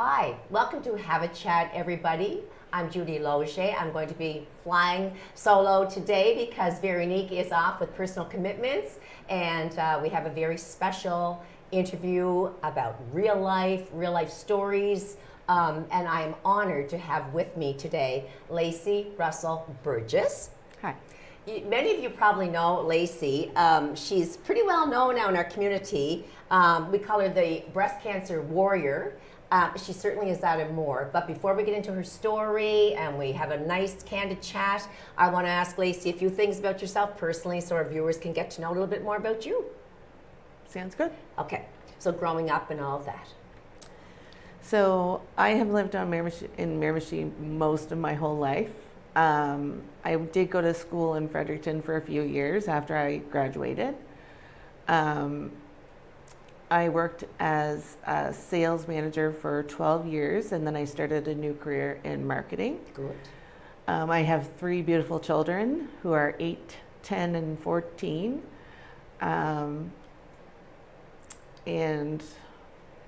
Hi, welcome to Have a Chat, everybody. I'm Judy Loge. I'm going to be flying solo today because Veronique is off with personal commitments, and we have a very special interview about real life stories, and I am honored to have with me today Lacey Russell-Burgess. Hi. Many of you probably know Lacey. She's pretty well known now in our community. We call her the breast cancer warrior. She certainly is that and more. But before we get into her story and we have a nice candid chat, I want to ask Lacey a few things about yourself personally so our viewers can get to know a little bit more about you. Sounds good. Okay, so growing up and all of that. So I have lived in Miramichi most of my whole life. I did go to school in Fredericton for a few years after I graduated. I worked as a sales manager for 12 years, and then I started a new career in marketing. Good. I have 3 beautiful children who are 8, 10, and 14. And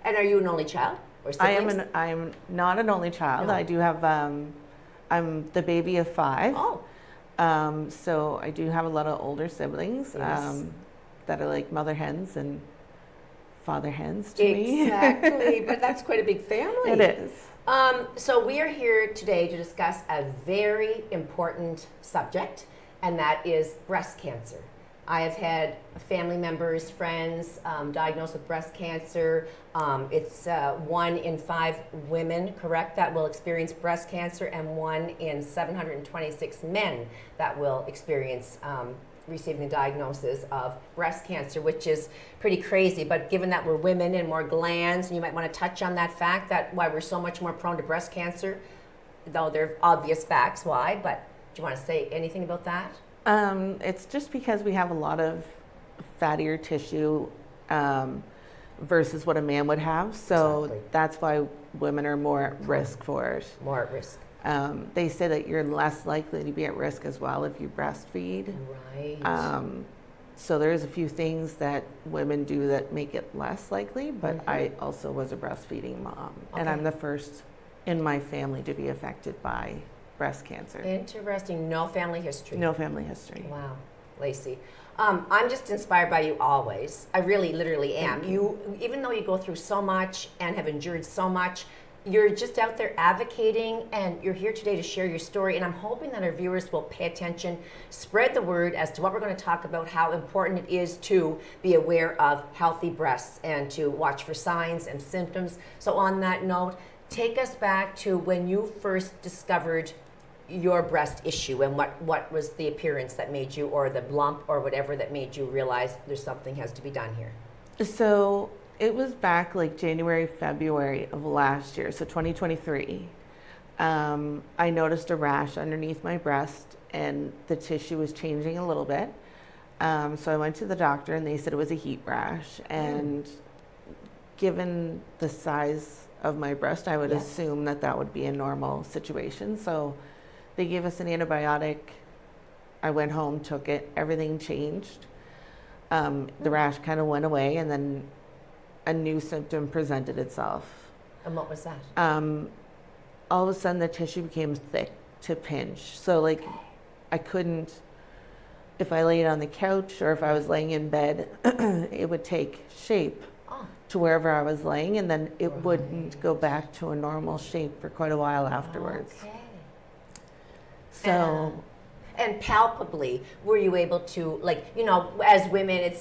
are you an only child or siblings? I'm not an only child. No. I do have, I'm the baby of 5. Oh. So I do have a lot of older siblings Yes. that are like mother hens and father hens to me. Exactly, but that's quite a big family. It is. So we are here today to discuss a very important subject, and that is breast cancer. I have had family members, friends diagnosed with breast cancer. It's 1 in 5 women, correct, that will experience breast cancer, and 1 in 726 men that will experience receiving the diagnosis of breast cancer, which is pretty crazy. But given that we're women and more glands, and you might want to touch on that fact, that why we're so much more prone to breast cancer, though there are obvious facts why, but do you want to say anything about that? It's just because we have a lot of fattier tissue versus what a man would have. So Exactly. That's why women are more at risk for it. More at risk. They say that you're less likely to be at risk as well if you breastfeed. Right. So there's a few things that women do that make it less likely, but I also was a breastfeeding mom. And I'm the first in my family to be affected by breast cancer. Interesting. No family history. No family history. Wow, Lacey. I'm just inspired by you always. I really, literally am. You, even though you go through so much and have endured so much, you're just out there advocating, and you're here today to share your story. And I'm hoping that our viewers will pay attention, spread the word as to what we're going to talk about, how important it is to be aware of healthy breasts and to watch for signs and symptoms. So on that note, take us back to when you first discovered your breast issue, and what was the appearance that made you, or the lump or whatever that made you realize there's something has to be done here. So it was back like January, February of last year, so 2023. I noticed a rash underneath my breast, and the tissue was changing a little bit. So I went to the doctor, and they said it was a heat rash. And given the size of my breast, I would assume that would be a normal situation. So they gave us an antibiotic. I went home, took it, everything changed. The rash kind of went away, and then a new symptom presented itself. And what was that? All of a sudden the tissue became thick to pinch. So like I couldn't, if I laid on the couch or if I was laying in bed, it would take shape to wherever I was laying, and then it wouldn't go back to a normal shape for quite a while afterwards. Okay. So and palpably, were you able to, like, you know, as women,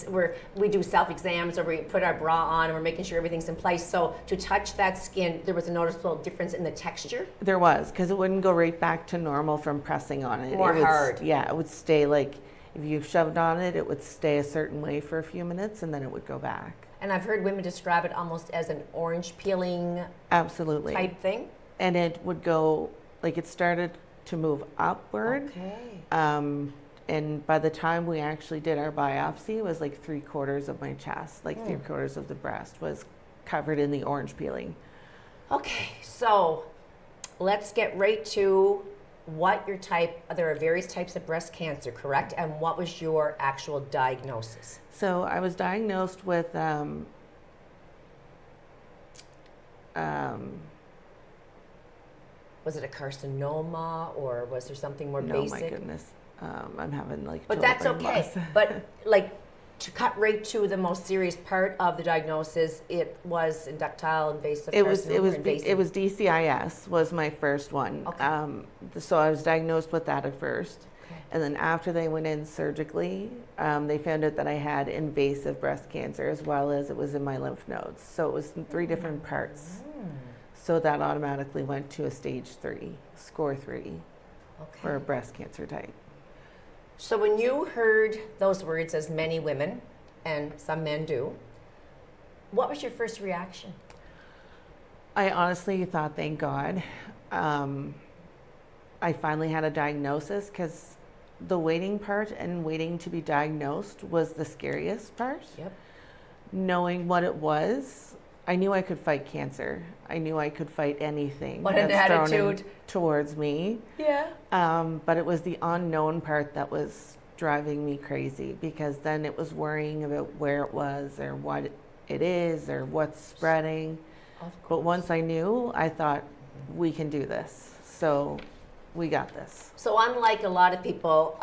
we do self-exams, or we put our bra on and we're making sure everything's in place. So to touch that skin, there was a noticeable difference in the texture? there was, because it wouldn't go right back to normal from pressing on it. More hard. Yeah, it would stay like, if you shoved on it, it would stay a certain way for a few minutes, and then it would go back. And I've heard women describe it almost as an orange peeling Absolutely. type thing. And it would go, like it started to move upward. Okay. And by the time we actually did our biopsy, it was like 3/4 of my chest, like 3/4 of the breast was covered in the orange peeling. Okay, so let's get right to what your type, there are various types of breast cancer, correct? And what was your actual diagnosis? So I was diagnosed with Was it a carcinoma, or was there something more No, basic? my goodness. I'm having like But total that's brain okay. loss. But like, to cut right to the most serious part of the diagnosis, it was ductile invasive carcinoma. It was DCIS was my first one. Okay. So I was diagnosed with that at first. Okay. And then after they went in surgically, they found out that I had invasive breast cancer, as well as it was in my lymph nodes. So it was in 3 different parts. So that automatically went to a stage 3, score 3 Okay. for a breast cancer type. So when you heard those words, as many women and some men do, what was your first reaction? I honestly thought, thank God, I finally had a diagnosis, because the waiting part and waiting to be diagnosed was the scariest part. Yep. Knowing what it was, I knew I could fight cancer. I knew I could fight anything What an thrown attitude. towards me. Yeah. But it was the unknown part that was driving me crazy, because then it was worrying about where it was, or what it is, or what's spreading. But once I knew, I thought, we can do this. So we got this. So unlike a lot of people,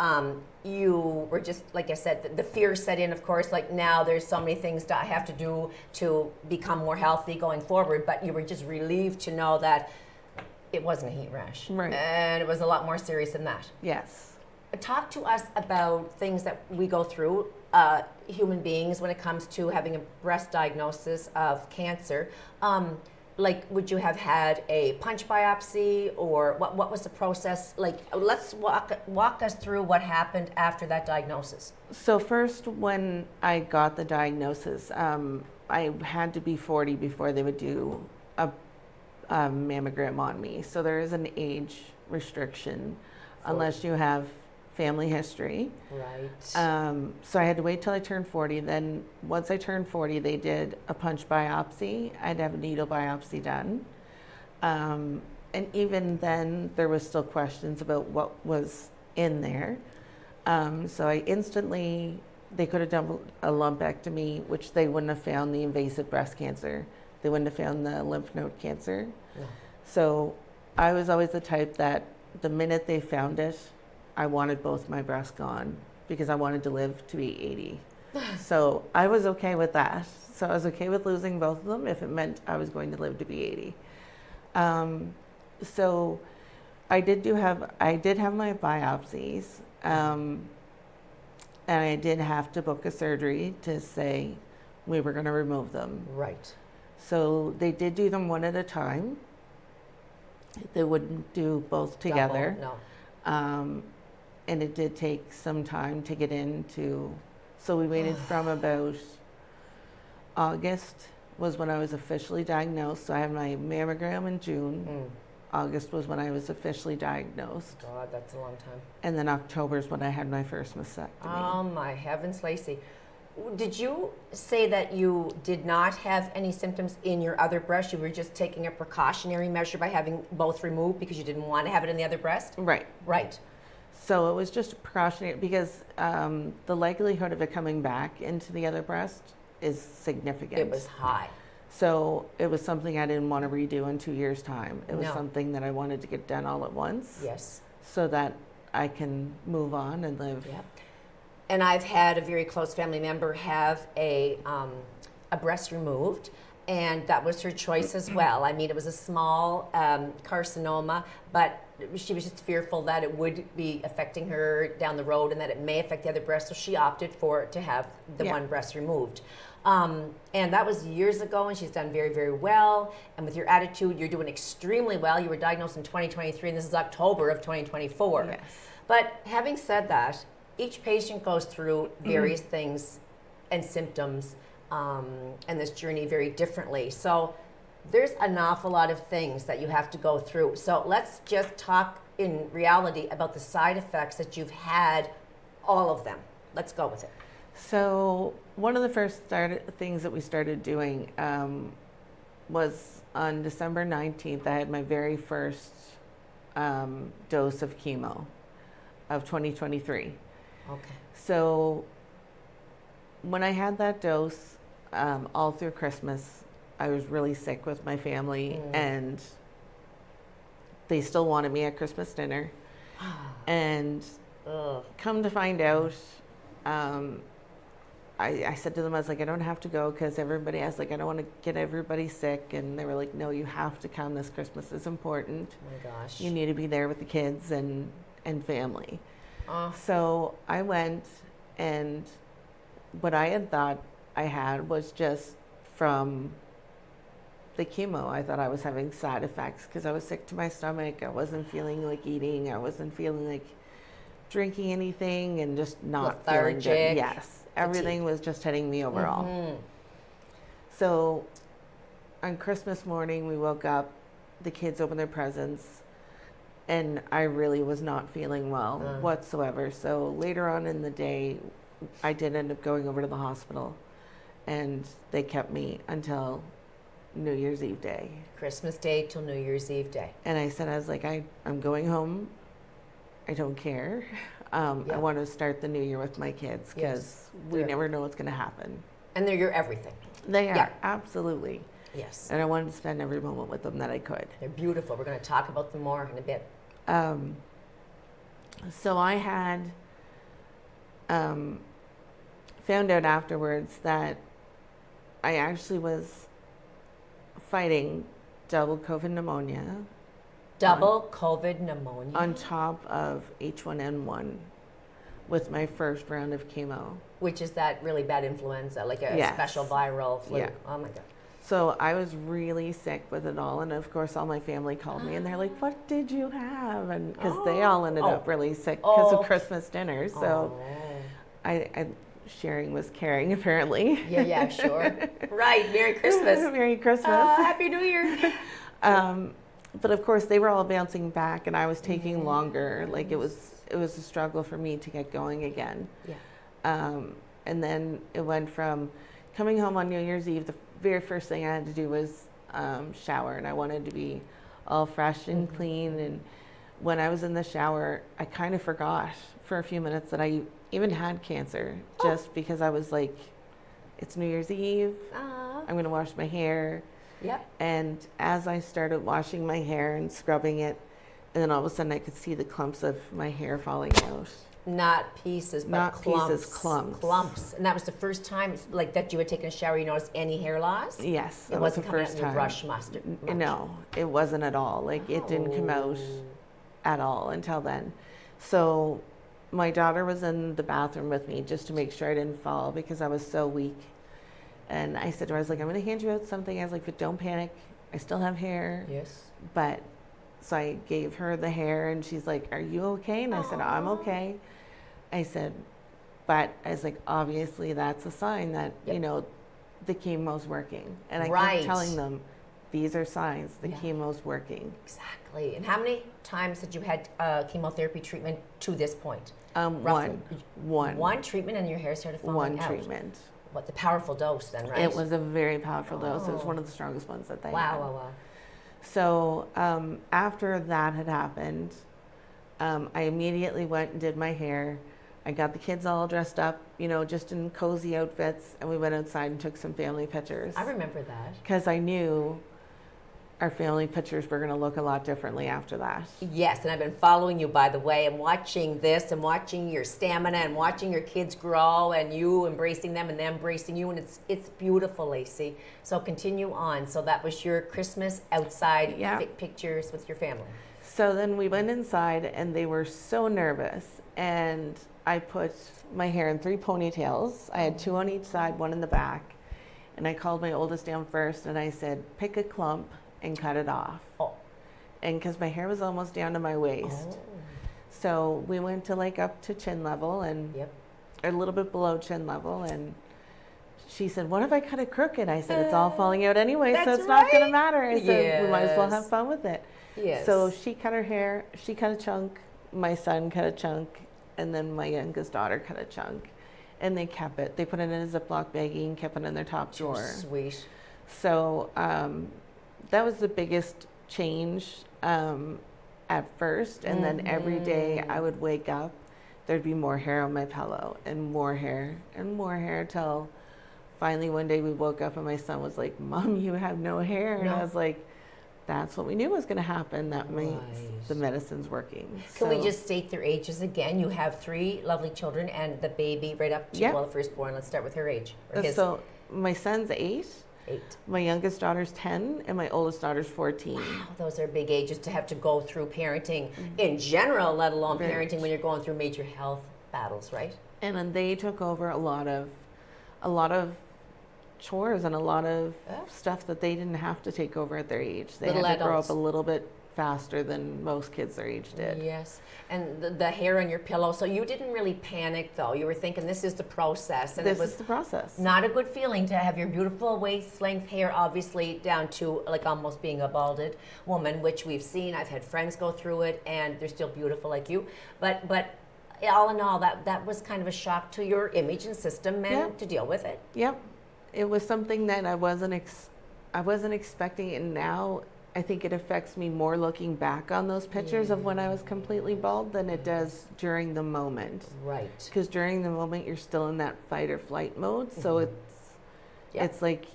you were just, like I said, the fear set in, of course, like now there's so many things that I have to do to become more healthy going forward, but you were just relieved to know that it wasn't a heat rash. Right. And it was a lot more serious than that. Yes. Talk to us about things that we go through, human beings, when it comes to having a breast diagnosis of cancer. Like, would you have had a punch biopsy, or what was the process? Like, let's walk us through what happened after that diagnosis. So first, when I got the diagnosis, I had to be 40 before they would do a mammogram on me. So there is an age restriction, unless you have family history. Right. So I had to wait till I turned 40. Then once I turned 40, they did a punch biopsy. I'd have a needle biopsy done. And even then, there was still questions about what was in there. So I instantly, they could have done a lumpectomy, which they wouldn't have found the invasive breast cancer. They wouldn't have found the lymph node cancer. No. So I was always the type that the minute they found it, I wanted both my breasts gone, because I wanted to live to be 80. So I was okay with that. So I was okay with losing both of them if it meant I was going to live to be 80. So I did have my biopsies, and I did have to book a surgery to say we were going to remove them. Right. So they did do them one at a time. They wouldn't do both together. Double, no. And it did take some time to get into, so we waited from about August was when I was officially diagnosed. So I had my mammogram in June. August was when I was officially diagnosed. God, that's a long time. And then October is when I had my first mastectomy. Oh my heavens, Lacey. Did you say that you did not have any symptoms in your other breast? You were just taking a precautionary measure by having both removed because you didn't want to have it in the other breast? Right. Right. So it was just precautionary, because the likelihood of it coming back into the other breast is significant. It was high. So it was something I didn't want to redo in 2 years' time. It was No. something that I wanted to get done all at once. Yes. So that I can move on and live. Yep. And I've had a very close family member have a breast removed, and that was her choice as well. I mean, it was a small carcinoma, but she was just fearful that it would be affecting her down the road and that it may affect the other breast, so she opted to have the one breast removed. And that was years ago, and she's done very, very well. And with your attitude, you're doing extremely well. You were diagnosed in 2023, and this is October of 2024. Yes. But having said that, each patient goes through various things and symptoms and this journey very differently. So there's an awful lot of things that you have to go through. So let's just talk in reality about the side effects that you've had, all of them. Let's go with it. So one of the first things that we started doing was on December 19th, I had my very first dose of chemo of 2023. Okay. So when I had that dose, all through Christmas, I was really sick with my family, and they still wanted me at Christmas dinner. And come to find out, I said to them, I was like, I don't have to go because everybody, I was like, I don't want to get everybody sick. And they were like, no, you have to come. This Christmas is important. Oh my gosh. You need to be there with the kids and family. Oh. So I went, and what I had thought I had was just from the chemo. I thought I was having side effects because I was sick to my stomach. I wasn't feeling like eating. I wasn't feeling like drinking anything, and just not feeling good. Yes, everything was just hitting me overall. Mm-hmm. So on Christmas morning, we woke up, the kids opened their presents, and I really was not feeling well whatsoever. So later on in the day, I did end up going over to the hospital, and they kept me until New Year's Eve day. Christmas Day till New Year's Eve day. And I said, I was like, I'm going home. I don't care. I want to start the new year with my kids because we never know what's going to happen. And they're your everything. They are, absolutely. Yes. And I wanted to spend every moment with them that I could. They're beautiful. We're going to talk about them more in a bit. So I had found out afterwards that I actually was fighting double COVID pneumonia. Double COVID pneumonia? On top of H1N1 with my first round of chemo. Which is that really bad influenza, like a special viral flu. Yeah. Oh my God. So I was really sick with it all. And of course, all my family called me and they're like, what did you have? And because they all ended up really sick because of Christmas dinner. So I sharing was caring, apparently. Yeah, sure. Right. Merry Christmas. Merry Christmas. Happy New Year. But of course, they were all bouncing back, and I was taking longer. Like it was a struggle for me to get going again. Yeah. And then it went from coming home on New Year's Eve. The very first thing I had to do was shower, and I wanted to be all fresh and clean. And when I was in the shower, I kind of forgot for a few minutes that I even had cancer, just because I was like, it's New Year's Eve. I'm going to wash my hair. Yep. And as I started washing my hair and scrubbing it, and then all of a sudden I could see the clumps of my hair falling out. Not pieces, but not clumps. Pieces, clumps. Clumps. And that was the first time, like, that you had taken a shower, you noticed any hair loss? Yes, it wasn't the first time. Brush mustard. No, it wasn't at all. Like, it didn't come out at all until then. So my daughter was in the bathroom with me just to make sure I didn't fall because I was so weak. And I said to her, I was like, I'm going to hand you out something. I was like, but don't panic. I still have hair. Yes. But, so I gave her the hair, and she's like, are you okay? And I said, I'm okay. I said, but I was like, obviously that's a sign that, you know, the chemo's working. And I kept telling them, these are signs the chemo's working. Exactly. And how many times had you had chemotherapy treatment to this point? One. One treatment and your hair started falling out? One treatment. What, the powerful dose then, right? It was a very powerful dose. It was one of the strongest ones that they had. Wow. So after that had happened, I immediately went and did my hair. I got the kids all dressed up, you know, just in cozy outfits, and we went outside and took some family pictures. I remember that. Because I knew our family pictures were going to look a lot differently after that. Yes, and I've been following you, by the way, and watching this and watching your stamina and watching your kids grow and you embracing them and them embracing you, and it's beautiful, Lacey. So continue on. So that was your Christmas outside pictures with your family. So then we went inside, and they were so nervous, and I put my hair in 3 ponytails. I had 2 on each side, 1 in the back, and I called my oldest down first, and I said, pick a clump and cut it off. And because my hair was almost down to my waist. So we went to like up to chin level and a little bit below chin level, and she said, what if I cut it crooked? I said, it's all falling out anyway, so it's not going to matter. I said, we might as well have fun with it. So she cut her hair, she cut a chunk, my son cut a chunk, and then my youngest daughter cut a chunk. And they kept it. They put it in a Ziploc baggie and kept it in their top drawer. Sweet. So that was the biggest change at first. And then every day I would wake up, there'd be more hair on my pillow and more hair till finally one day we woke up and my son was like, Mom, you have no hair. And I was like, that's what we knew was going to happen. That means Right. the medicine's working. Can we So- just state their ages again? You have 3 lovely children and the baby right up to, Yep. well, the firstborn. Let's start with her age. Or his So my son's 8, 8. my youngest daughter's 10, and my oldest daughter's 14. Wow, those are big ages to have to go through parenting in general, let alone Very parenting when you're going through major health battles, right? And then they took over a lot of chores and a lot of Yeah. stuff that they didn't have to take over at their age. They Little had to grow adults. up a little bit faster than most kids their age did. Yes, and the hair on your pillow. So you didn't really panic, though. You were thinking this is the process, and This it was is the process. not a good feeling to have your beautiful waist-length hair, obviously down to like almost being a balded woman, which we've seen. I've had friends go through it, and they're still beautiful like you. But all in all, that was kind of a shock to your image and system, and Yeah. to deal with it. Yep, it was something that I wasn't expecting, and now I think it affects me more looking back on those pictures of when I was completely bald than it does during the moment. Right. Because during the moment you're still in that fight or flight mode, so Yeah. it's like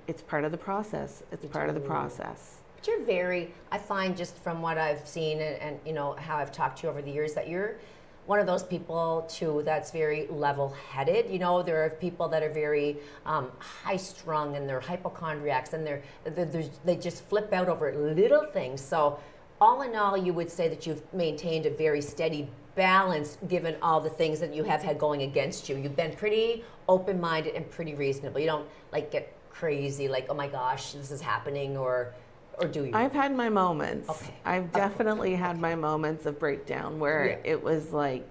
it's part of the process. It's part of the do. process. But you're very, I find just from what I've seen and you know how I've talked to you over the years, that you're one of those people too that's very level-headed. You know, there are people that are very high-strung and they're hypochondriacs and they just flip out over little things. So all in all, you would say that you've maintained a very steady balance given all the things that you have had going against you. You've been pretty open-minded and pretty reasonable. You don't like get crazy like, oh my gosh, this is happening, or do you? I've had my moments. Okay. I've definitely had my moments of breakdown where Yeah. it was like,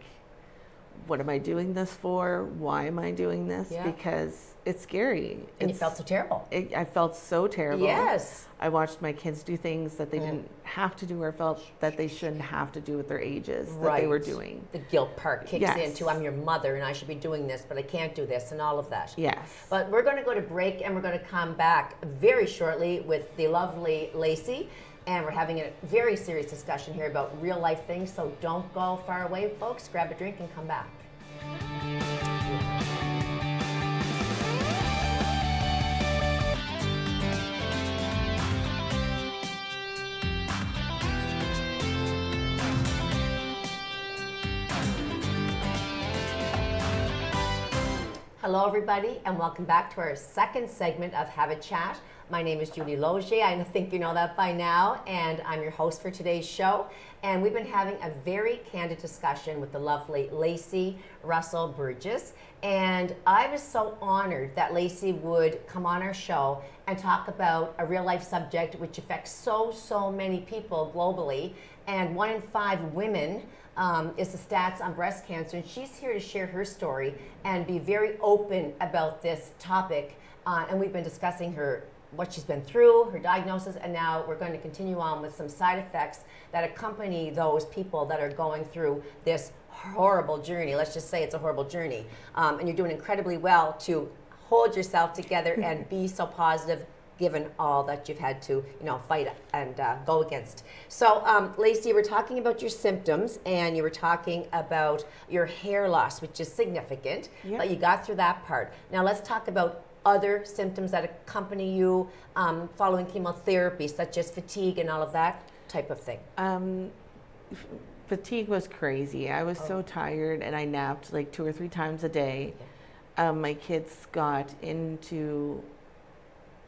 what am I doing this for? Why am I doing this? Yeah. Because it's scary. And you felt so terrible. I felt so terrible. Yes. I watched my kids do things that they didn't have to do or felt that they shouldn't have to do at their ages that they were Right. doing. The guilt part kicks Yes. in too. I'm your mother and I should be doing this, but I can't do this, and all of that. Yes. But we're going to go to break, and we're going to come back very shortly with the lovely Lacey. And we're having a very serious discussion here about real life things. So don't go far away, folks. Grab a drink and come back. Hello, everybody, and welcome back to our second segment of Have a Chat. My name is Julie Logier. I think you know that by now, and I'm your host for today's show. And we've been having a very candid discussion with the lovely Lacey Russell-Burgess. And I was so honored that Lacey would come on our show and talk about a real life subject which affects so many people globally. And 1 in 5 women is the stats on breast cancer, and she's here to share her story and be very open about this topic. And we've been discussing what she's been through, her diagnosis, and now we're going to continue on with some side effects that accompany those people that are going through this horrible journey. Let's just say it's a horrible journey. And you're doing incredibly well to hold yourself together and be so positive given all that you've had to, fight and go against. So, Lacey, you were talking about your symptoms, and you were talking about your hair loss, which is significant, Yep. but you got through that part. Now, let's talk about other symptoms that accompany you following chemotherapy, such as fatigue and all of that type of thing. Fatigue was crazy. I was so tired, and I napped like 2 or 3 times a day. My kids got into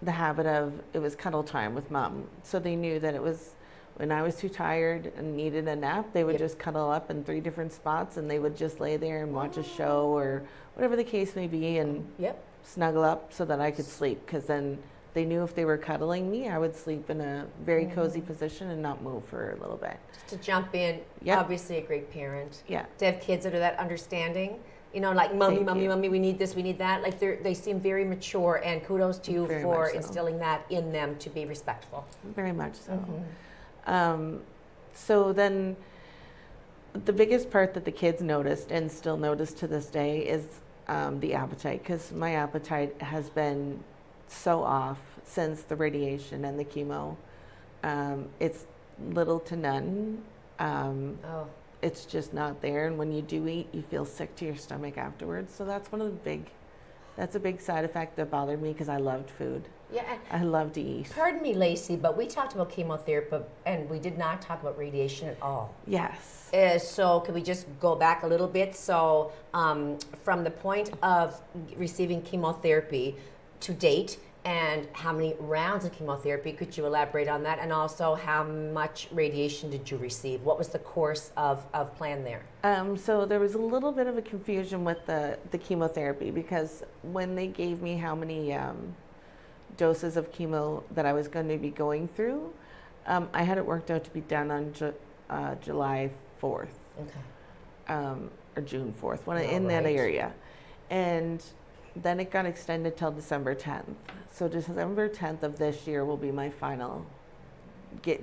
the habit of, it was cuddle time with mom. So they knew that it was, when I was too tired and needed a nap, they would Yep. just cuddle up in 3 different spots, and they would just lay there and watch a show or whatever the case may be, and Yep. snuggle up so that I could sleep. Because then they knew if they were cuddling me, I would sleep in a very cozy position and not move for a little bit. Just to jump in, Yep. obviously a great parent. Yeah. To have kids that are that understanding, like mommy, Thank you. mommy, we need this, we need that. Like they seem very mature, and kudos to you Very for much so. instilling that in them to be respectful. Very much so. Mm-hmm. So then the biggest part that the kids noticed and still notice to this day is the appetite, because my appetite has been so off since the radiation and the chemo. It's little to none. Oh, It's just not there, and when you do eat, you feel sick to your stomach afterwards. So that's a big side effect that bothered me, because I loved food. Yeah. I love to eat. Pardon me, Lacey, but we talked about chemotherapy and we did not talk about radiation at all. Yes. So can we just go back a little bit? So from the point of receiving chemotherapy to date, and how many rounds of chemotherapy, could you elaborate on that? And also, how much radiation did you receive? What was the course of plan there? So there was a little bit of a confusion with the chemotherapy, because when they gave me how many doses of chemo that I was going to be going through, I had it worked out to be done on July 4th. Okay. Or June 4th, in that area. And then it got extended till December 10th. So December 10th of this year will be my final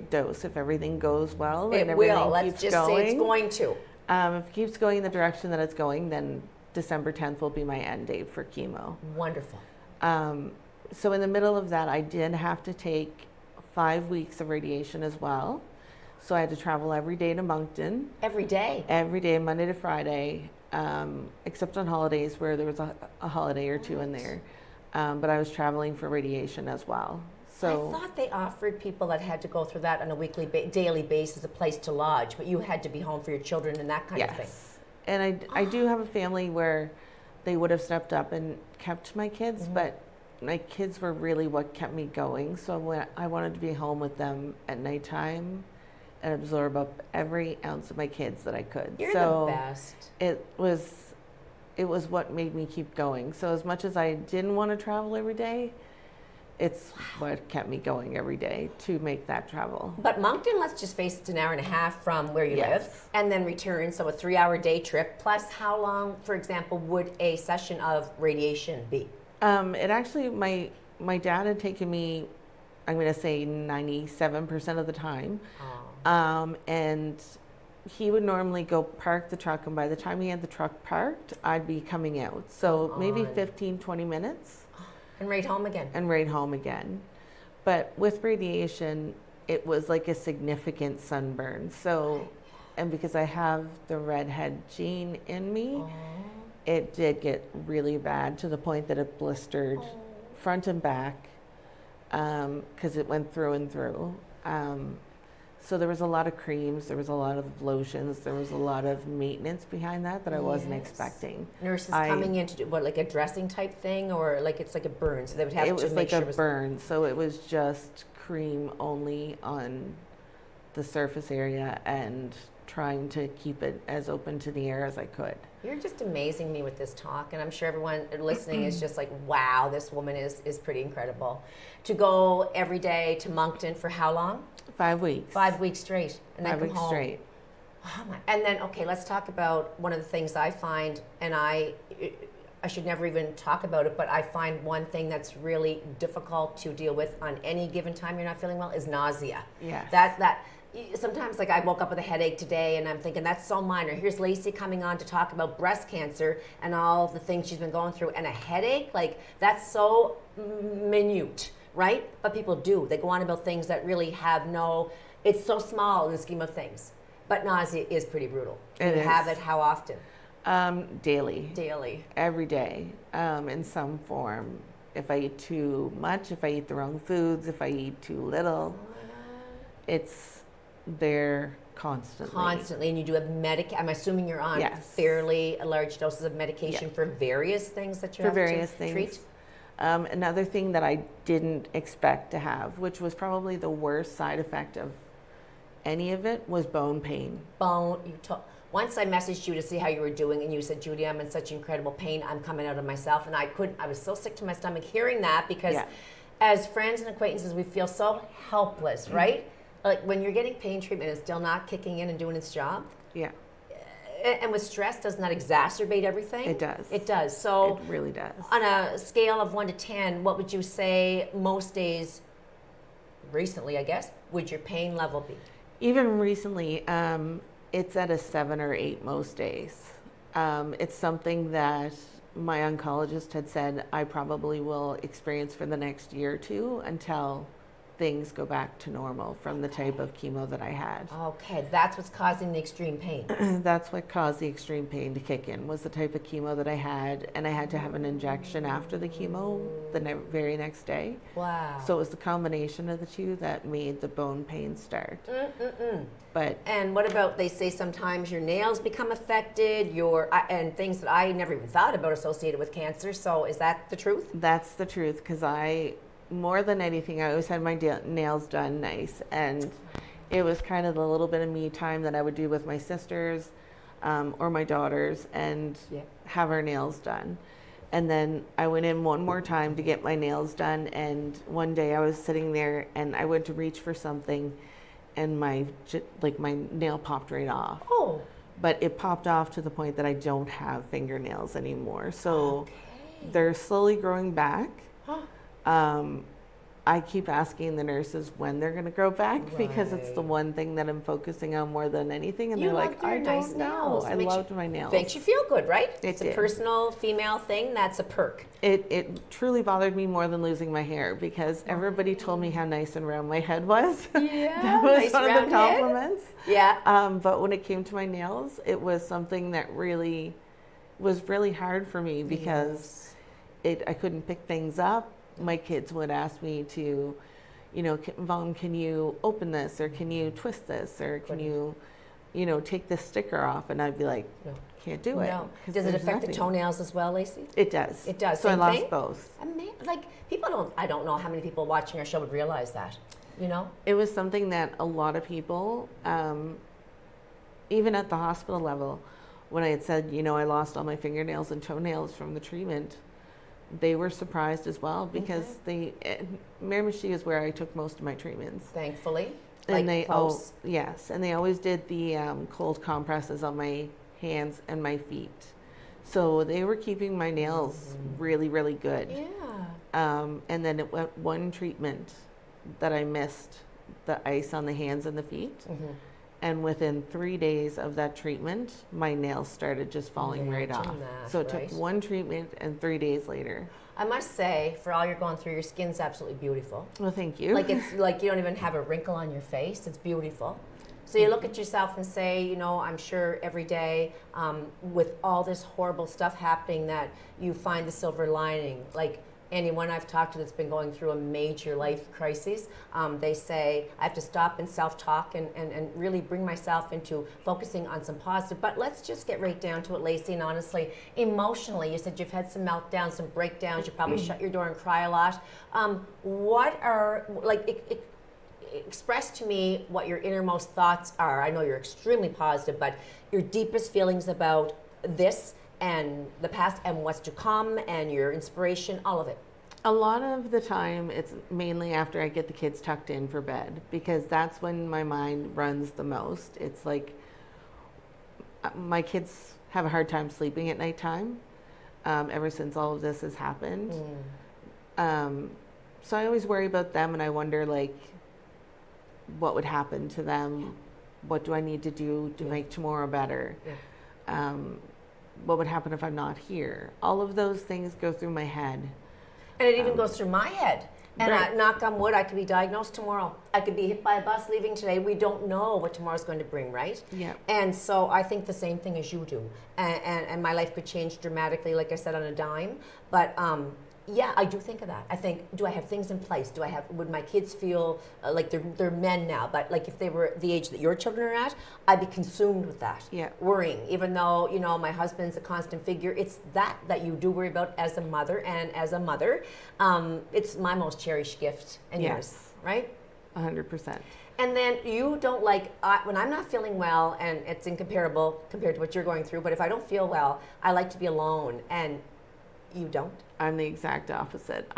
dose if everything goes well. It and everything will. Let's keeps just going. say it's going to. If it keeps going in the direction that it's going, then December 10th will be my end date for chemo. Wonderful. So in the middle of that, I did have to take 5 weeks of radiation as well. So I had to travel every day to Moncton. Every day? Every day, Monday to Friday, except on holidays where there was a holiday or two in there. But I was traveling for radiation as well. So I thought they offered people that had to go through that on a weekly, daily basis a place to lodge, but you had to be home for your children and that kind of thing. Yes. And I do have a family where they would have stepped up and kept my kids, but my kids were really what kept me going. So when I wanted to be home with them at nighttime and absorb up every ounce of my kids that I could. You're so the best. It was what made me keep going. So as much as I didn't want to travel every day, it's what kept me going every day to make that travel. But Moncton, let's just face it, it's an hour and a half from where you Yes. live, and then return, so a 3-hour day trip. Plus, how long, for example, would a session of radiation be? It actually, my dad had taken me, I'm going to say 97% of the time. And he would normally go park the truck, and by the time he had the truck parked, I'd be coming out. So maybe 15, 20 minutes. And right home again. And right home again. But with radiation, it was like a significant sunburn. So, and because I have the redhead gene in me, it did get really bad to the point that it blistered front and back, because it went through and through. So there was a lot of creams, there was a lot of lotions, there was a lot of maintenance behind that I wasn't expecting. Nurses coming in to do what, like a dressing type thing, or like it's like a burn, so they would have to make sure it was like a burn, so it was just cream only on the surface area and trying to keep it as open to the air as I could. You're just amazing me with this talk, and I'm sure everyone listening is just like, wow, this woman is pretty incredible. To go every day to Moncton for how long? 5 weeks. 5 weeks straight, and then 5 come weeks home. straight. Oh my. And then, okay, let's talk about one of the things I find, and I should never even talk about it, but I find one thing that's really difficult to deal with on any given time you're not feeling well is nausea. Yes. That sometimes, like, I woke up with a headache today and I'm thinking that's so minor. Here's Lacey coming on to talk about breast cancer and all the things she's been going through, and a headache, like, that's so minute, right? But people do. They go on about things that really have no, it's so small in the scheme of things. But nausea is pretty brutal. It You is. have it how often? Daily. Daily. Every day, in some form. If I eat too much, if I eat the wrong foods, if I eat too little, it's there constantly. Constantly, and you do have I'm assuming you're on Yes. fairly large doses of medication Yeah. for various things that you For have various to things. treat. Another thing that I didn't expect to have, which was probably the worst side effect of any of it, was bone pain. Once I messaged you to see how you were doing, and you said, Judy, I'm in such incredible pain, I'm coming out of myself, and I was so sick to my stomach hearing that, because as friends and acquaintances, we feel so helpless, right? Like when you're getting pain treatment and it's still not kicking in and doing its job. Yeah. And with stress, doesn't that exacerbate everything? It does. It does. So It really does. on a scale of 1 to 10, what would you say most days, recently I guess, would your pain level be? Even recently, it's at a 7 or 8 most days. It's something that my oncologist had said I probably will experience for the next year or two until things go back to normal from the type of chemo that I had. Okay, that's what's causing the extreme pain. That's what caused the extreme pain to kick in, was the type of chemo that I had, and I had to have an injection after the chemo the very next day. Wow. So it was the combination of the two that made the bone pain start. But And what about, they say sometimes your nails become affected, and things that I never even thought about associated with cancer. So is that the truth? that's the truth, because more than anything, I always had my nails done nice, and it was kind of the little bit of me time that I would do with my sisters or my daughters and have our nails done. And then I went in one more time to get my nails done, and one day I was sitting there and I went to reach for something, and my nail popped right off. Oh. But it popped off to the point that I don't have fingernails anymore. So they're slowly growing back. I keep asking the nurses when they're going to grow back, because it's the one thing that I'm focusing on more than anything. And You they're like, loved your I nice don't know. nails. I loved my nails. Makes you feel good, right? It's a did. personal female thing. That's a perk. It truly bothered me more than losing my hair, because everybody told me how nice and round my head was. Yeah, That was nice one of the round head. compliments. Yeah. But when it came to my nails, it was something that really was really hard for me, because I couldn't pick things up. My kids would ask me to, Vaughn, can you open this, or can you twist this, or can you, take this sticker off? And I'd be like, No. can't do it. No. 'cause Does it there's affect the nothing. toenails as well, Lacey? It does. It does. So I Same lost thing? both. I don't know how many people watching our show would realize that, It was something that a lot of people, even at the hospital level, when I had said, I lost all my fingernails and toenails from the treatment, they were surprised as well, because Miramichi is where I took most of my treatments. Thankfully. And close. yes, and they always did the cold compresses on my hands and my feet. So they were keeping my nails really, really good. Yeah. And then it went one treatment that I missed, the ice on the hands and the feet. And within 3 days of that treatment, my nails started just falling right off. So it took one treatment, and 3 days later. I must say, for all you're going through, your skin's absolutely beautiful. Well, thank you. It's like you don't even have a wrinkle on your face. It's beautiful. So you look at yourself and say, I'm sure every day with all this horrible stuff happening that you find the silver lining. Like anyone I've talked to that's been going through a major life crisis, they say, I have to stop and self-talk and really bring myself into focusing on some positive. But let's just get right down to it, Lacey, and honestly, emotionally, you said you've had some meltdowns, some breakdowns, you probably shut your door and cry a lot. Express to me what your innermost thoughts are. I know you're extremely positive, but your deepest feelings about this and the past and what's to come and your inspiration, all of it. A lot of the time, it's mainly after I get the kids tucked in for bed, because that's when my mind runs the most. It's like my kids have a hard time sleeping at nighttime ever since all of this has happened. So I always worry about them, and I wonder, what would happen to them? What do I need to do to make tomorrow better? What would happen if I'm not here? All of those things go through my head. And it even goes through my head. And Right. knock on wood, I could be diagnosed tomorrow. I could be hit by a bus leaving today. We don't know what tomorrow's going to bring, right? Yeah. And so I think the same thing as you do. And my life could change dramatically, like I said, on a dime. But yeah, I do think of that. I think, do I have things in place? Would my kids feel like they're men now, but like if they were the age that your children are at, I'd be consumed with that. Yeah. Worrying, even though, my husband's a constant figure. It's that you do worry about as a mother, and as a mother, it's my most cherished gift and yours, Yes. right? 100%. And then you don't when I'm not feeling well, and it's incomparable compared to what you're going through, but if I don't feel well, I like to be alone, and you don't? I'm the exact opposite.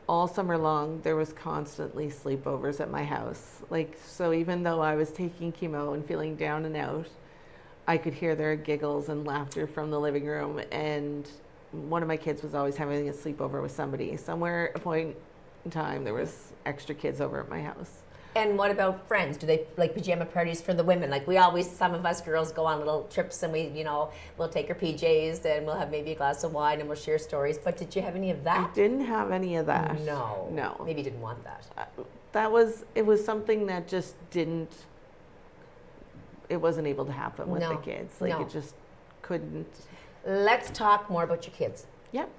All summer long, there was constantly sleepovers at my house. So even though I was taking chemo and feeling down and out, I could hear their giggles and laughter from the living room. And one of my kids was always having a sleepover with somebody. Somewhere, a point in time, there was extra kids over at my house. And what about friends? Do they like pajama parties for the women? Like some of us girls go on little trips and we'll take our PJs and we'll have maybe a glass of wine and we'll share stories. But did you have any of that? I didn't have any of that. No. Maybe you didn't want that. It was something that just it wasn't able to happen with the kids. Like it just couldn't. Let's talk more about your kids. Yep.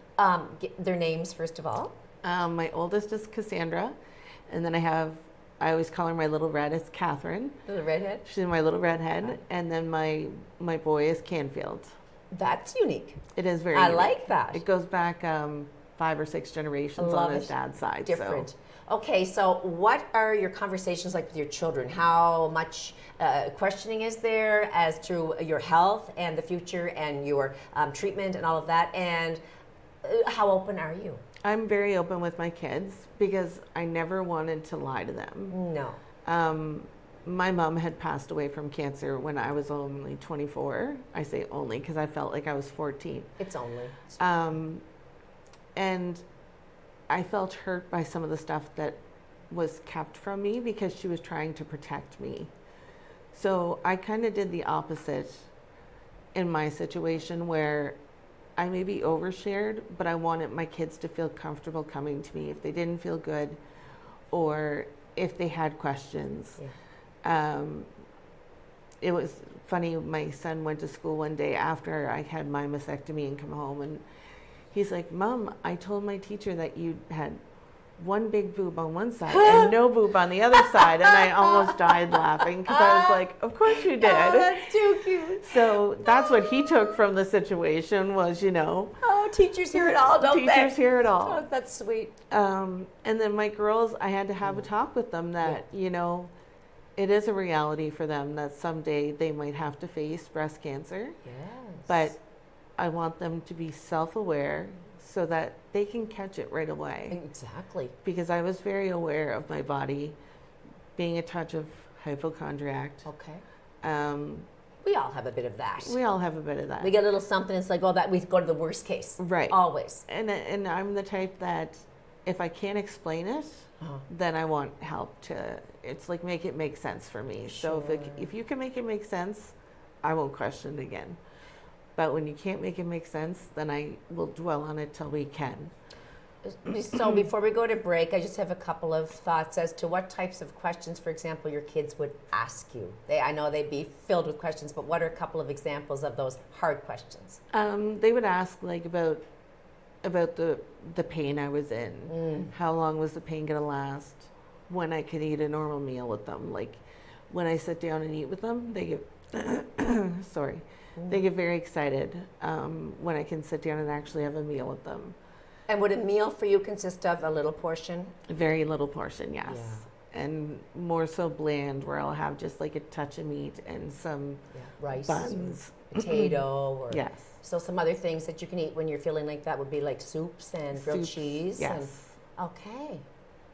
Their names, first of all. My oldest is Cassandra, and then I always call her my little red. It's Catherine. Little redhead. She's my little redhead, and then my boy is Canfield. That's unique. It is very. I unique. like that. It goes back 5 or 6 generations on his dad's side. Different. So. Okay, so what are your conversations like with your children? How much questioning is there as to your health and the future and your treatment and all of that? And how open are you? I'm very open with my kids because I never wanted to lie to them. No. My mom had passed away from cancer when I was only 24. I say only because I felt like I was 14. It's only. And I felt hurt by some of the stuff that was kept from me because she was trying to protect me. So I kind of did the opposite in my situation where I maybe overshared, but I wanted my kids to feel comfortable coming to me if they didn't feel good or if they had questions. Yeah. It was funny, my son went to school one day after I had my mastectomy and come home, and he's like, Mom, I told my teacher that you had one big boob on one side and no boob on the other side. And I almost died laughing because I was like, of course you did. Oh, that's too cute. So that's what he took from the situation was, Oh, teachers hear it all, don't they? Teachers hear it all. Oh, that's sweet. And then my girls, I had to have a talk with them that, it is a reality for them that someday they might have to face breast cancer. Yes. But I want them to be self-aware so that they can catch it right away. Exactly. Because I was very aware of my body being a touch of hypochondriac. Okay. We all have a bit of that. We all have a bit of that. We get a little something, it's like, that we go to the worst case. Right. Always. And I'm the type that if I can't explain it, then I want help to, it's like make it make sense for me. Sure. So if you can make it make sense, I won't question it again. But when you can't make it make sense, then I will dwell on it till we can. So before we go to break, I just have a couple of thoughts as to what types of questions, for example, your kids would ask you. I know they'd be filled with questions, but what are a couple of examples of those hard questions? They would ask about the pain I was in. How long was the pain going to last? When I could eat a normal meal with them. Like when I sit down and eat with them, they get sorry. They get very excited when I can sit down and actually have a meal with them. And would a meal for you consist of a little portion? A very little portion, yes. Yeah. And more so bland, where I'll have just like a touch of meat and some rice, buns, potato, or yes. So some other things that you can eat when you're feeling like that would be like soups and grilled cheese. Yes. Okay.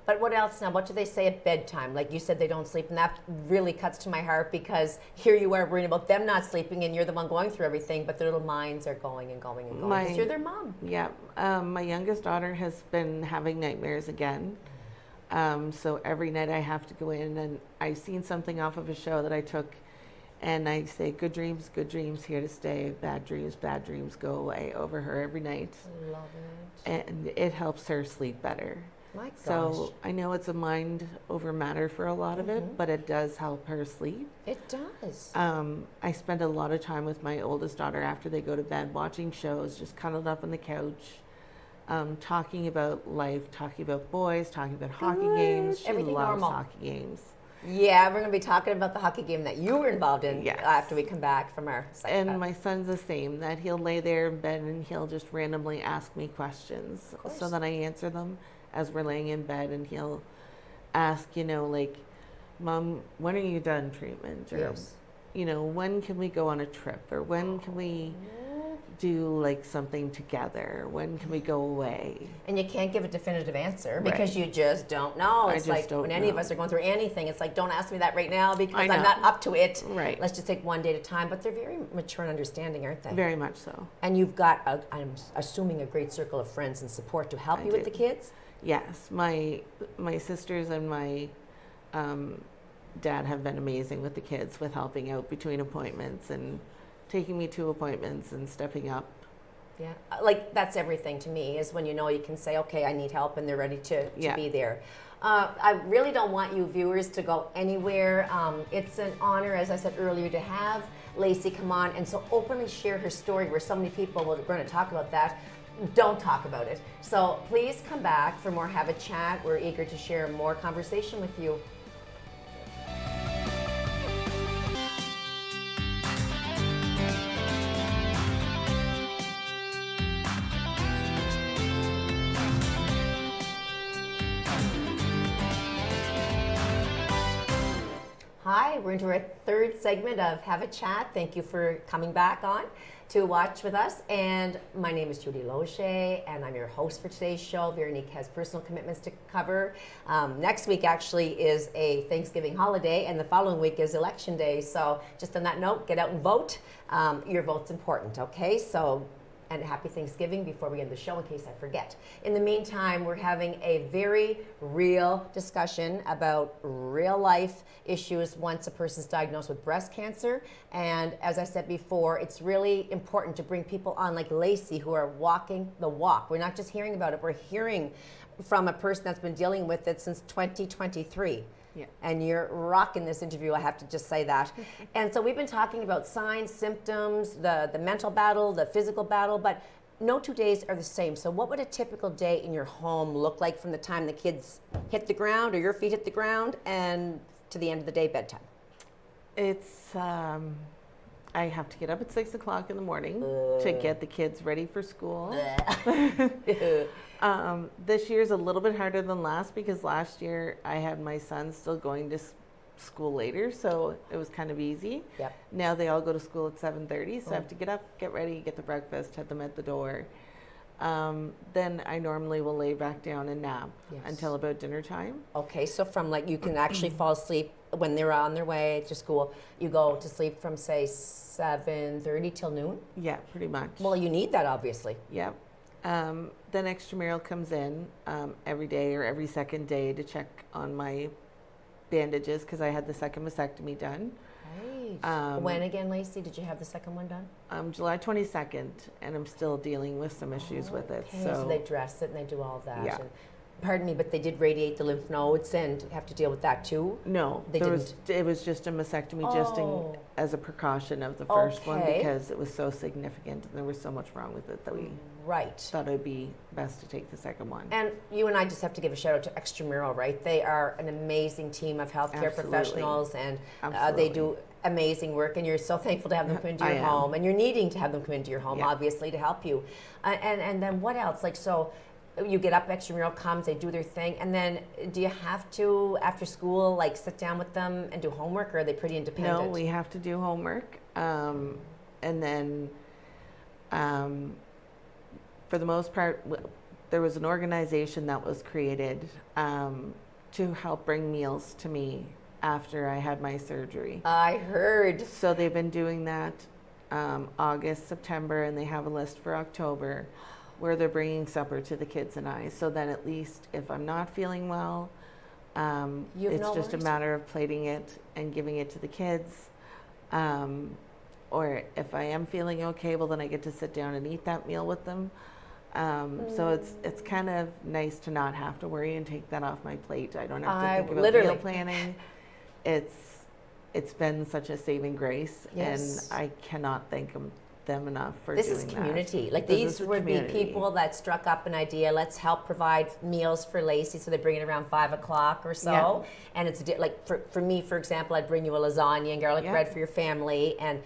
But what else now? What do they say at bedtime? Like you said, they don't sleep, and that really cuts to my heart because here you are worrying about them not sleeping, and you're the one going through everything, but their little minds are going and going and going because you're their mom. Yeah. My youngest daughter has been having nightmares again. So every night I have to go in, and I've seen something off of a show that I took, and I say, good dreams, here to stay. Bad dreams, go away over her every night. Love it. And it helps her sleep better. My gosh. So I know it's a mind over matter for a lot of it, but it does help her sleep. It does. I spend a lot of time with my oldest daughter after they go to bed watching shows, just cuddled up on the couch, talking about life, talking about boys, talking about hockey games. She Everything loves normal. hockey games. Yeah, we're going to be talking about the hockey game that you were involved in Yes. after we come back from our site. And my son's the same, that he'll lay there in bed and he'll just randomly ask me questions so that I answer them as we're laying in bed, and he'll ask, like, Mom, when are you done treatment? Or, when can we go on a trip? Or when can we do like something together? When can we go away? And you can't give a definitive answer because you just don't know. It's like when any of us are going through anything, it's like, don't ask me that right now because I'm not up to it. Right. Let's just take one day at a time. But they're very mature and understanding, aren't they? Very much so. And you've got, I'm assuming, a great circle of friends and support to help you with the kids? Yes. My sisters and Dad have been amazing with the kids, with helping out between appointments and taking me to appointments and stepping up. Yeah, like that's everything to me, is when you know you can say, okay, I need help, and they're ready to be there. I really don't want you viewers to go anywhere. It's an honor, as I said earlier, to have Lacey come on and so openly share her story, where so many people are going to talk about that. Don't talk about it. So please come back for more Have a Chat. We're eager to share more conversation with you. Hi, we're into our third segment of Have a Chat. Thank you for coming back on to watch with us. And my name is Judy Loche, and I'm your host for today's show. Veronique has personal commitments to cover. Next week actually is a Thanksgiving holiday, and the following week is Election Day. So just on that note, get out and vote. Your vote's important, okay? So, and happy Thanksgiving before we end the show, in case I forget. In the meantime, we're having a very real discussion about real life issues once a person's diagnosed with breast cancer. And as I said before, it's really important to bring people on like Lacey, who are walking the walk. We're not just hearing about it, we're hearing from a person that's been dealing with it since 2023. Yeah. And you're rocking this interview, I have to just say that. And so we've been talking about signs, symptoms, the mental battle, the physical battle, but no 2 days are the same. So what would a typical day in your home look like from the time the kids hit the ground or your feet hit the ground and to the end of the day, bedtime? It's, I have to get up at 6 o'clock in the morning to get the kids ready for school. This year's a little bit harder than last, because last year I had my son still going to school later, so it was kind of easy. Yep. Now they all go to school at 7:30, so I have to get up, get ready, get the breakfast, head them at the door. Then I normally will lay back down and nap until about dinner time. Okay, so from like you can actually fall asleep when they're on their way to school. You go to sleep from say 7:30 till noon? Yeah, pretty much. Well, you need that obviously. Yep. Then extramural comes in every day or every second day to check on my bandages, because I had the second mastectomy done. Right. When again, Lacey, did you have the second one done? July 22nd, and I'm still dealing with some issues with it. Okay, so they dress it and they do all of that. Yeah. And, pardon me, but they did radiate the lymph nodes and have to deal with that too? No, They didn't. it was just a mastectomy, just as a precaution of the first one, because it was so significant and there was so much wrong with it that we thought it would be best to take the second one. And you and I just have to give a shout out to Extramural, right? They are an amazing team of healthcare professionals, and they do amazing work, and you're so thankful to have them come into your home, and you're needing to have them come into your home, obviously, to help you. And then what else? Like, so you get up, Extramural comes, they do their thing, and then do you have to, after school, like sit down with them and do homework, or are they pretty independent? No, we have to do homework. And then for the most part, there was an organization that was created to help bring meals to me after I had my surgery. I heard. So they've been doing that August, September, and they have a list for October where they're bringing supper to the kids and I. So then at least if I'm not feeling well, it's just a matter of plating it and giving it to the kids. Or if I am feeling okay, well then I get to sit down and eat that meal with them. So it's kind of nice to not have to worry and take that off my plate. I don't have to think about meal planning. It's been such a saving grace, and I cannot thank them enough for doing that. This is community. Like, these would be people that struck up an idea, let's help provide meals for Lacey, so they bring it around 5 o'clock or so. And it's like, for me, for example, I'd bring you a lasagna and garlic bread for your family, and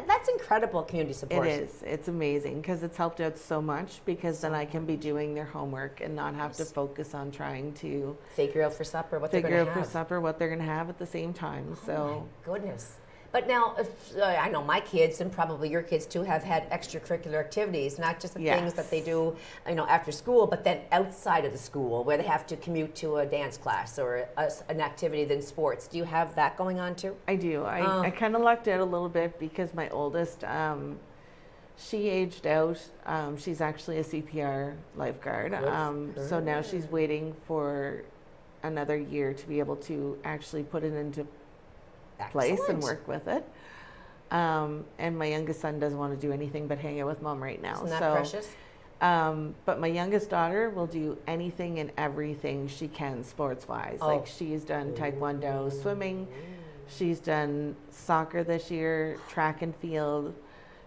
that's incredible community support. It is. It's amazing, because it's helped out so much, because then I can be doing their homework and not have to focus on trying to figure out for supper what they're going to have at the same time. So, my goodness. But now, I know my kids, and probably your kids too, have had extracurricular activities, not just the things that they do, after school, but then outside of the school, where they have to commute to a dance class or an activity than sports. Do you have that going on too? I do. I kind of lucked out a little bit, because my oldest, she aged out. She's actually a CPR lifeguard. So now she's waiting for another year to be able to actually put it into place and Excellent. work with it. And my youngest son doesn't want to do anything but hang out with mom right now. Isn't that precious? But my youngest daughter will do anything and everything she can sports-wise. Oh. Like she's done taekwondo, swimming. She's done soccer this year, track and field.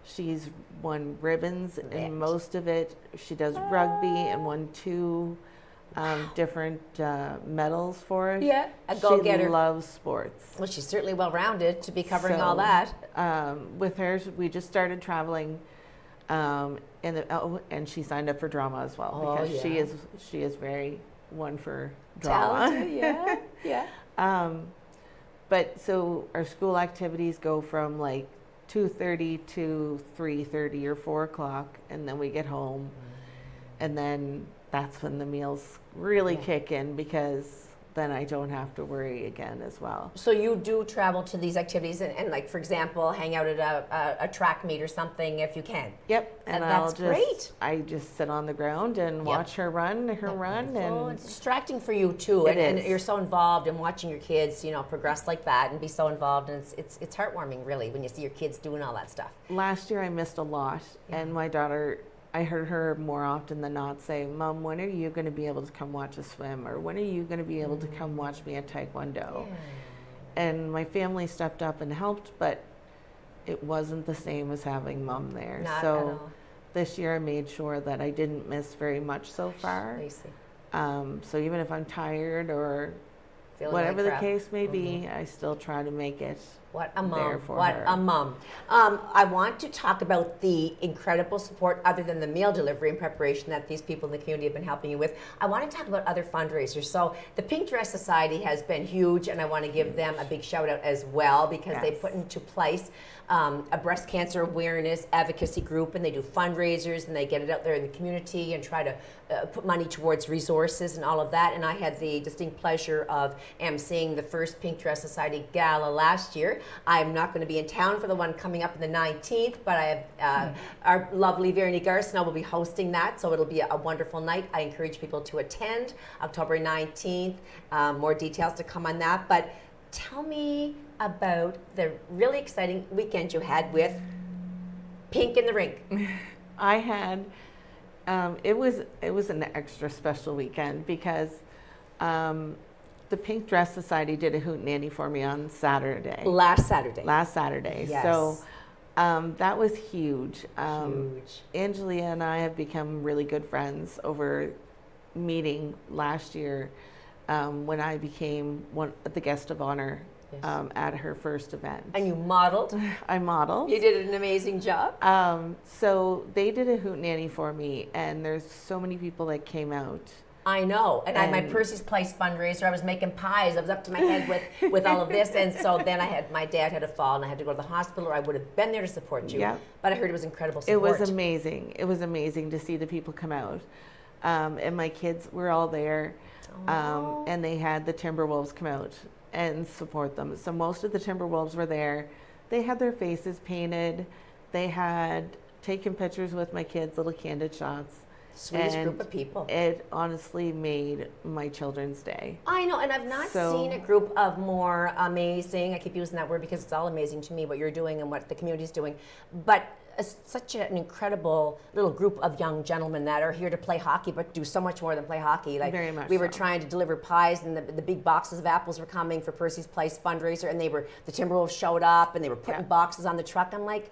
She's won ribbons in most of it. She does rugby and won 2 different medals for it. Yeah, a go-getter. She loves sports. Well, she's certainly well-rounded to be covering all So, that. With her, we just started traveling, and she signed up for drama as well Oh, because yeah. she is very one for Talented, drama. yeah. But so our school activities go from like 2:30 to 3:30 or 4 o'clock, and then we get home, and then that's when the meals really kick in because then I don't have to worry again as well. So you do travel to these activities and like, for example, hang out at a track meet or something if you can. Yep, and that's great. I just sit on the ground and watch her run, Oh, and it's distracting for you too, It and is. you're so involved in watching your kids, progress like that and be so involved, and it's heartwarming really when you see your kids doing all that stuff. last year I missed a lot, and my daughter, I heard her more often than not say, "Mom, when are you going to be able to come watch us swim? Or when are you going to be able to come watch me at Taekwondo?" And my family stepped up and helped, but it wasn't the same as having Mom there. Not so at all. this year I made sure that I didn't miss very much so far. Lacey. So even if I'm tired or Feeling whatever like the crap. case may be, I still try to make it. What a mom. there for What her. a mom. I want to talk about the incredible support other than the meal delivery and preparation that these people in the community have been helping you with. I want to talk about other fundraisers. So the Pink Dress Society has been huge, and I want to give them a big shout out as well because they Yes. put into place a breast cancer awareness advocacy group, and they do fundraisers and they get it out there in the community and try to put money towards resources and all of that. And I had the distinct pleasure of emceeing the first Pink Dress Society gala last year. I'm not going to be in town for the one coming up on the 19th, but I have our lovely Vernie Garcino will be hosting that, so it'll be a wonderful night. I encourage people to attend October 19th. More details to come on that, but tell me about the really exciting weekend you had with Pink in the Rink. I had it was an extra special weekend because the Pink Dress Society did a hootenanny for me on Saturday. Last Saturday. Yes. So that was huge. Huge. Angelia and I have become really good friends over meeting last year when I became the guest of honor at her first event. And you modeled. I modeled. You did an amazing job. So they did a hootenanny for me, and there's so many people that came out. I know. And I had my And- Percy's Place fundraiser. I was making pies. I was up to my head with all of this. And so then my dad had a fall and I had to go to the hospital, or I would have been there to support you. Yep. But I heard it was incredible It support. was amazing. It was amazing to see the people come out. And my kids were all there. Oh. And they had the Timberwolves come out and support them. So most of the Timberwolves were there. They had their faces painted. They had taken pictures with my kids, little candid shots. Sweetest And group of people. It honestly made my children's day. I know, and I've not So- seen a group of more amazing, I keep using that word because it's all amazing to me what you're doing and what the community's doing, but such an incredible little group of young gentlemen that are here to play hockey, but do so much more than play hockey. Like Very much we were so. trying to deliver pies, and the big boxes of apples were coming for Percy's Place fundraiser, and the Timberwolves showed up, and they were putting boxes on the truck. I'm like,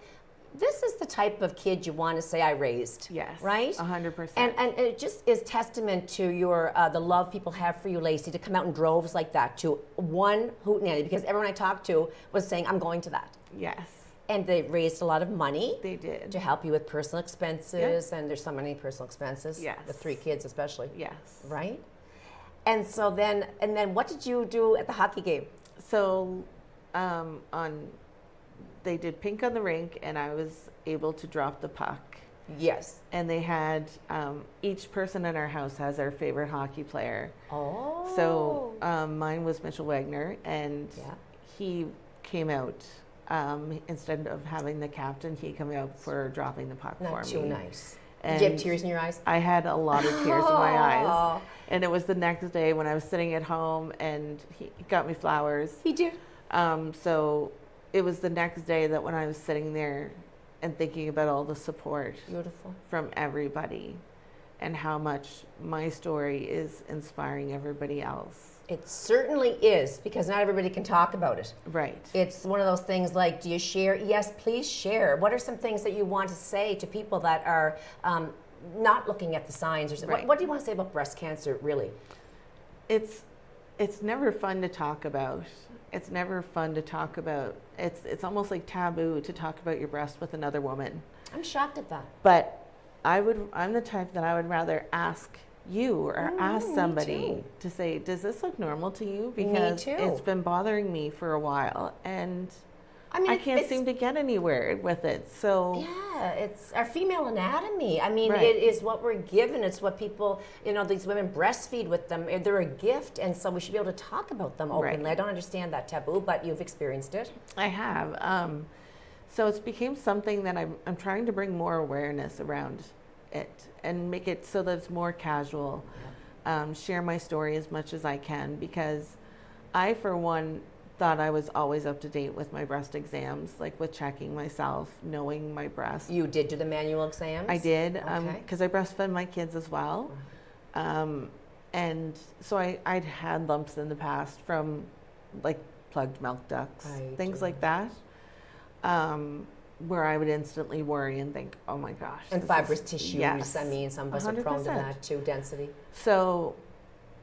this is the type of kid you want to say I raised. Yes, Right? 100%. And it just is testament to your the love people have for you, Lacey, to come out in droves like that to one hootenanny, because everyone I talked to was saying, I'm going to that. Yes, And they raised a lot of money they did. to help you with personal expenses, and there's so many personal expenses, Yes. with 3 kids especially, Yes. right? And so then what did you do at the hockey game? So they did Pink on the Rink, and I was able to drop the puck. Yes. And they had each person in our house has their favorite hockey player. Oh. So mine was Mitchell Wagner, and Yeah. he came out instead of having the captain. He came out for dropping the puck Not for too me. nice. Did you have tears in your eyes? I had a lot of tears in my eyes. Oh. And it was the next day when I was sitting at home and he got me flowers. He did. So it was the next day that when I was sitting there and thinking about all the support Beautiful. from everybody and how much my story is inspiring everybody else. It certainly is, because not everybody can talk about it. Right. It's one of those things like, do you share? Yes, please share. What are some things that you want to say to people that are not looking at the signs? Or Right. what do you want to say about breast cancer, really? It's never fun to talk about. It's never fun to talk about. It's almost like taboo to talk about your breast with another woman. I'm shocked at that. But I'm the type that I would rather ask you or ask me somebody too. to say, does this look normal to you? Because too. it's been bothering me for a while and I mean, I can't seem to get anywhere with it. So yeah, it's our female anatomy. I mean, Right. it is what we're given. It's what people, these women breastfeed with them. They're a gift, and so we should be able to talk about them openly. Right. I don't understand that taboo, but you've experienced it. I have. So it's became something that I'm trying to bring more awareness around it and make it so that it's more casual. Share my story as much as I can, because I, for one, thought I was always up to date with my breast exams, like with checking myself, knowing my breast. You did do the manual exams? I did, Okay. because I breastfed my kids as well. And so I'd had lumps in the past from like plugged milk ducts, Right, things right. like that, where I would instantly worry and think, oh my gosh. And this fibrous is- tissues. Yes, I mean, some of us are prone to 100%. that too, density. So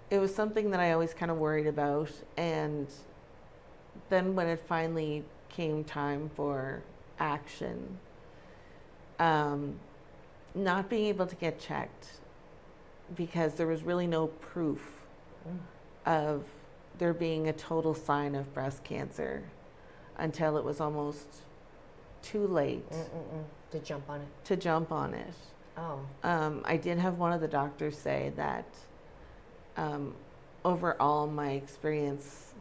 it was something that I always kind of worried about. And then when it finally came time for action, not being able to get checked because there was really no proof of there being a total sign of breast cancer until it was almost too late To jump on it. to jump on it. Oh. I did have one of the doctors say that overall, my experience,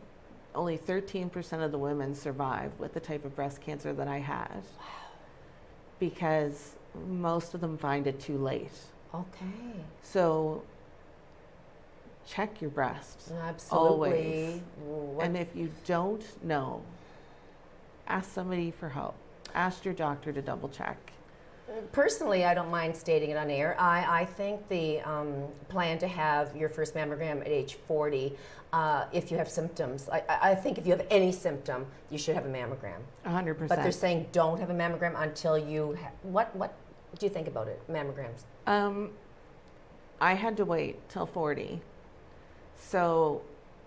only 13% of the women survive with the type of breast cancer that I had. Because most of them find it too late. Okay. So check your breast. Absolutely. Always. And if you don't know, ask somebody for help. Ask your doctor to double check. Personally, I don't mind stating it on air. I think the plan to have your first mammogram at age 40, if you have symptoms, I think if you have any symptom, you should have a mammogram. 100%. But they're saying don't have a mammogram until you. What do you think about it? Mammograms. I had to wait till 40. So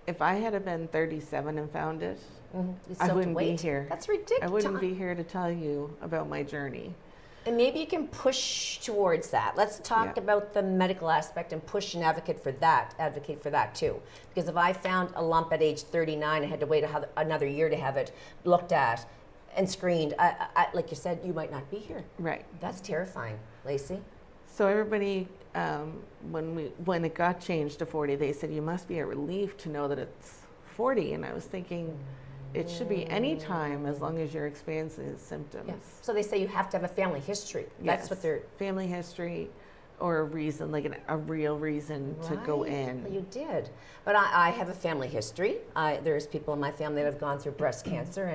if I had been 37 and found it, You still I have to wouldn't be wait. here. That's ridiculous. I wouldn't be here to tell you about my journey. And maybe you can push towards that. Let's talk Yeah. about the medical aspect and push and advocate for that too. Because if I found a lump at age 39 and had to wait another year to have it looked at and screened, I, like you said, you might not be here. Right. That's terrifying, Lacey. So everybody, when it got changed to 40, they said, you must be a relief to know that it's 40. And I was thinking, it should be any time as long as you're experiencing symptoms. Yeah. So they say you have to have a family history. That's Yes. what they're. Family history or a reason, like a real reason to go Right. in. You did. But I have a family history. There's people in my family that have gone through breast cancer,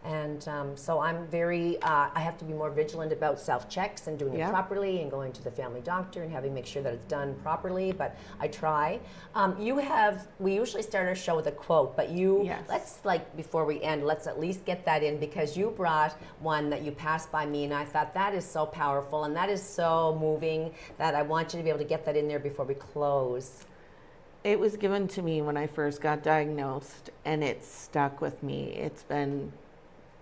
and so I'm very, I have to be more vigilant about self-checks and doing it Yeah. properly and going to the family doctor and having make sure that it's done properly, but I try. We usually start our show with a quote, but Yes. let's, before we end, let's at least get that in, because you brought one that you passed by me, and I thought that is so powerful and that is so moving that I want you to be able to get that in there before we close. It was given to me when I first got diagnosed, and it stuck with me. It's been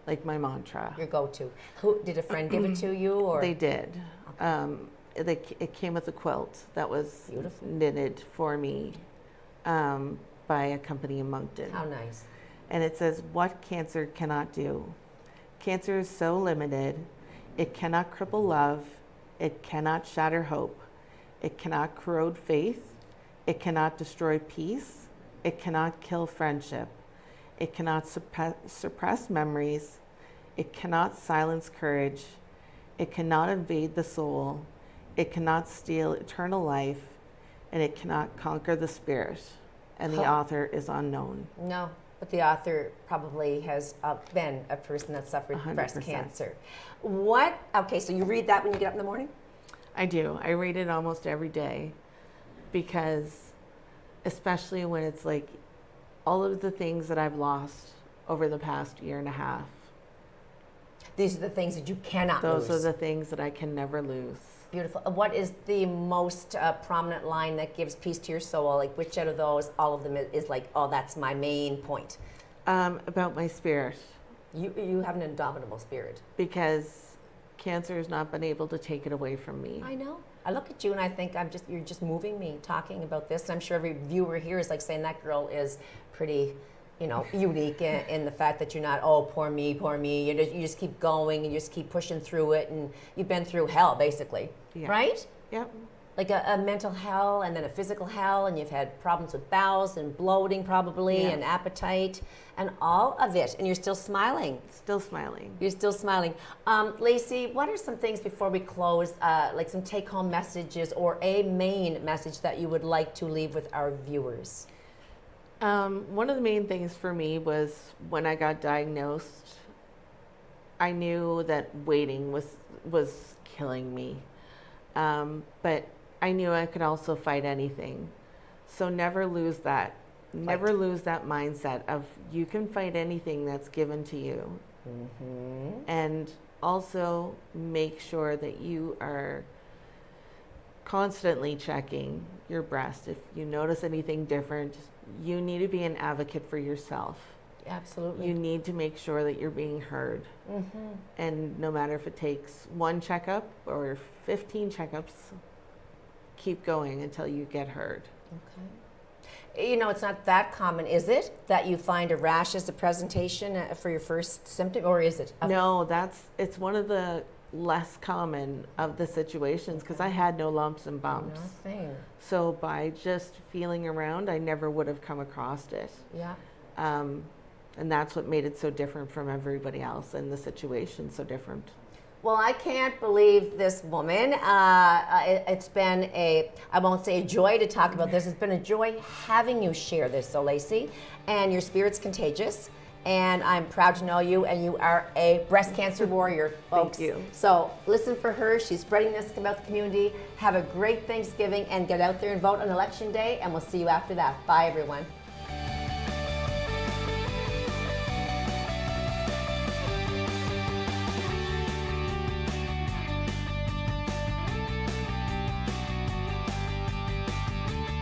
like my mantra. Your go-to. Who did a friend give it to you, or They did. It came with a quilt that was Beautiful. knitted for me by a company in Moncton. How nice. And it says, what cancer cannot do. Cancer is so limited. It cannot cripple love. It cannot shatter hope. It cannot corrode faith. It cannot destroy peace. It cannot kill friendship. It cannot suppress memories. It cannot silence courage. It cannot invade the soul. it cannot steal eternal life, and it cannot conquer the spirit. And the author is unknown. No, but the author probably has been a person that suffered 100%. breast cancer. Okay, so you read that when you get up in the morning? I do. I read it almost every day because, especially when it's like all of the things that I've lost over the past year and a half. These are the things that you cannot lose. Those are the things that I can never lose. Beautiful. What is the most prominent line that gives peace to your soul? Like, which out of those, all of them is like, oh, that's my main point? About my spirit. You have an indomitable spirit. Because cancer has not been able to take it away from me. I know. I look at you and I think you're just moving me talking about this. And I'm sure every viewer here is like saying that girl is pretty, unique in the fact that you're not, oh, poor me. You just keep going and you just keep pushing through it, and you've been through hell, basically. Yeah. Right? Yep. Like a mental hell and then a physical hell, and you've had problems with bowels and bloating probably, Yeah. and appetite and all of it, and you're still smiling. Still smiling. You're still smiling. Lacey, what are some things before we close, like some take-home messages or a main message that you would like to leave with our viewers? One of the main things for me was when I got diagnosed, I knew that waiting was killing me. But I knew I could also fight anything. So never lose that. Never lose that mindset of you can fight anything that's given to you. Mm-hmm. And also make sure that you are constantly checking your breast. If you notice anything different, you need to be an advocate for yourself. Absolutely. You need to make sure that you're being heard. Mm-hmm. And no matter if it takes one checkup or 15 checkups, keep going until you get heard. Okay. It's not that common, is it, that you find a rash as a presentation for your first symptom, or is it? No, it's one of the less common of the situations because I had no lumps and bumps. Nothing. So by just feeling around, I never would have come across it. Yeah. And that's what made it so different from everybody else, and the situation so different. Well, I can't believe this woman. It's been I won't say a joy to talk about this. It's been a joy having you share this, so Lacey. And your spirit's contagious. And I'm proud to know you, and you are a breast cancer warrior, folks. Thank you. So listen for her. She's spreading this about the community. Have a great Thanksgiving, and get out there and vote on Election Day, and we'll see you after that. Bye, everyone.